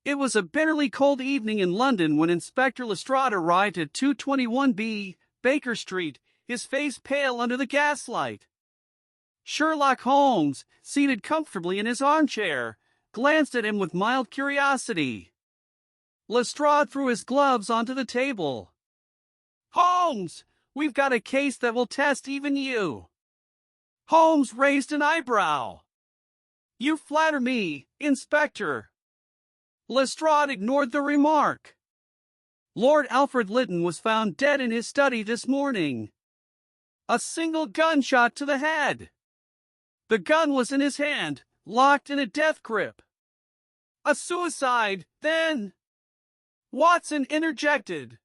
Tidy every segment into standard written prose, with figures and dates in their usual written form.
It was a bitterly cold evening in London when Inspector Lestrade arrived at 221B, Baker Street, his face pale under the gaslight. Sherlock Holmes, seated comfortably in his armchair, glanced at him with mild curiosity. Lestrade threw his gloves onto the table. "Holmes, we've got a case that will test even you." Holmes raised an eyebrow. "You flatter me, Inspector." Lestrade ignored the remark. Lord Alfred Lytton was found dead in his study this morning. A single gunshot to the head. The gun was in his hand, locked in a death grip. "A suicide, then?" Watson interjected.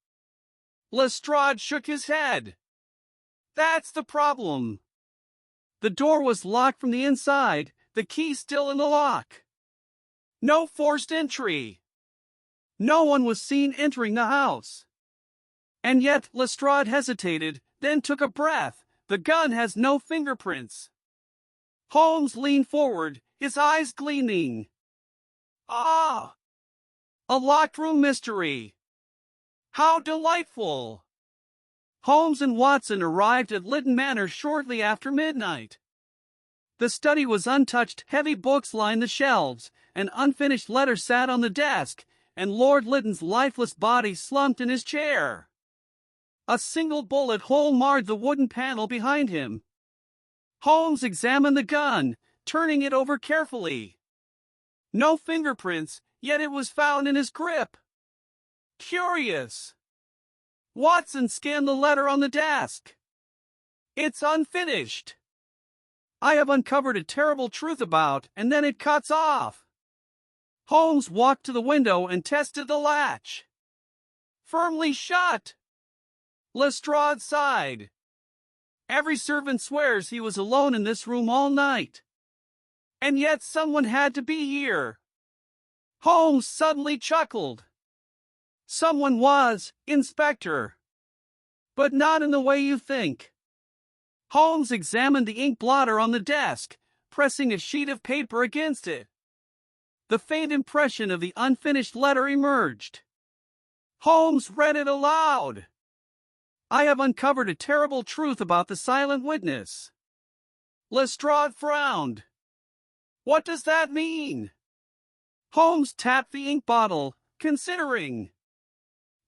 Lestrade shook his head. "That's the problem. The door was locked from the inside, the key still in the lock. No forced entry. No one was seen entering the house." And yet Lestrade hesitated, then took a breath. "The gun has no fingerprints." Holmes leaned forward, his eyes gleaming. "Ah! A locked room mystery. How delightful!" Holmes and Watson arrived at Lytton Manor shortly after midnight. The study was untouched, heavy books lined the shelves, an unfinished letter sat on the desk, and Lord Lytton's lifeless body slumped in his chair. A single bullet hole marred the wooden panel behind him. Holmes examined the gun, turning it over carefully. No fingerprints, yet it was found in his grip. Curious. Watson scanned the letter on the desk. "It's unfinished. I have uncovered a terrible truth about," and then it cuts off. Holmes walked to the window and tested the latch. Firmly shut. Lestrade sighed. "Every servant swears he was alone in this room all night. And yet someone had to be here." Holmes suddenly chuckled. "Someone was, Inspector. But not in the way you think." Holmes examined the ink blotter on the desk, pressing a sheet of paper against it. The faint impression of the unfinished letter emerged. Holmes read it aloud. "I have uncovered a terrible truth about the silent witness." Lestrade frowned. "What does that mean?" Holmes tapped the ink bottle, considering.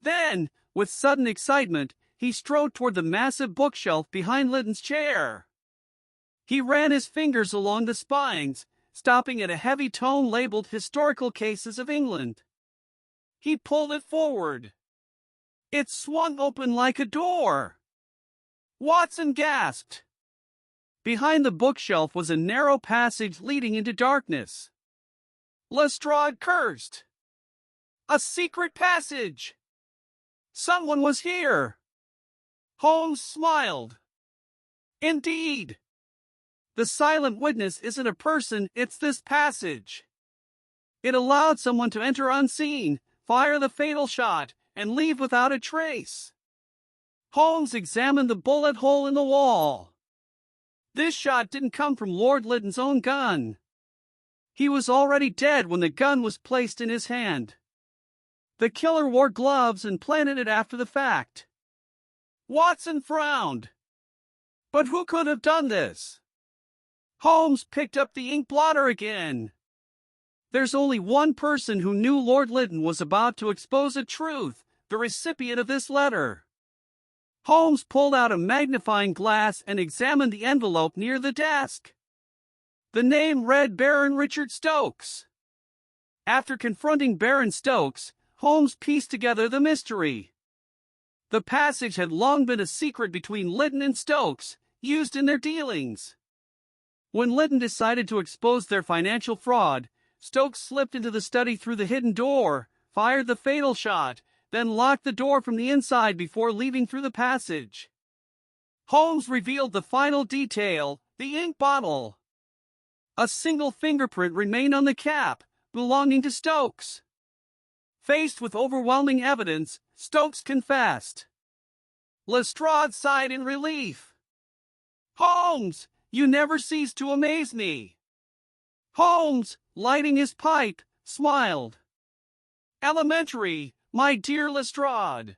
Then, with sudden excitement, he strode toward the massive bookshelf behind Lytton's chair. He ran his fingers along the spines, stopping at a heavy tome labeled Historical Cases of England. He pulled it forward. It swung open like a door. Watson gasped. Behind the bookshelf was a narrow passage leading into darkness. Lestrade cursed. A secret passage! Someone was here! Holmes smiled. "Indeed. The silent witness isn't a person, it's this passage. It allowed someone to enter unseen, fire the fatal shot, and leave without a trace." Holmes examined the bullet hole in the wall. This shot didn't come from Lord Lytton's own gun. He was already dead when the gun was placed in his hand. The killer wore gloves and planted it after the fact. Watson frowned. "But who could have done this?" Holmes picked up the ink blotter again. "There's only one person who knew Lord Lytton was about to expose a truth, the recipient of this letter." Holmes pulled out a magnifying glass and examined the envelope near the desk. The name read Baron Richard Stokes. After confronting Baron Stokes, Holmes pieced together the mystery. The passage had long been a secret between Lytton and Stokes, used in their dealings. When Lytton decided to expose their financial fraud, Stokes slipped into the study through the hidden door, fired the fatal shot, then locked the door from the inside before leaving through the passage. Holmes revealed the final detail, the ink bottle. A single fingerprint remained on the cap, belonging to Stokes. Faced with overwhelming evidence, Stokes confessed. Lestrade sighed in relief. "Holmes, you never cease to amaze me." Holmes, lighting his pipe, smiled. Elementary, my dear Lestrade.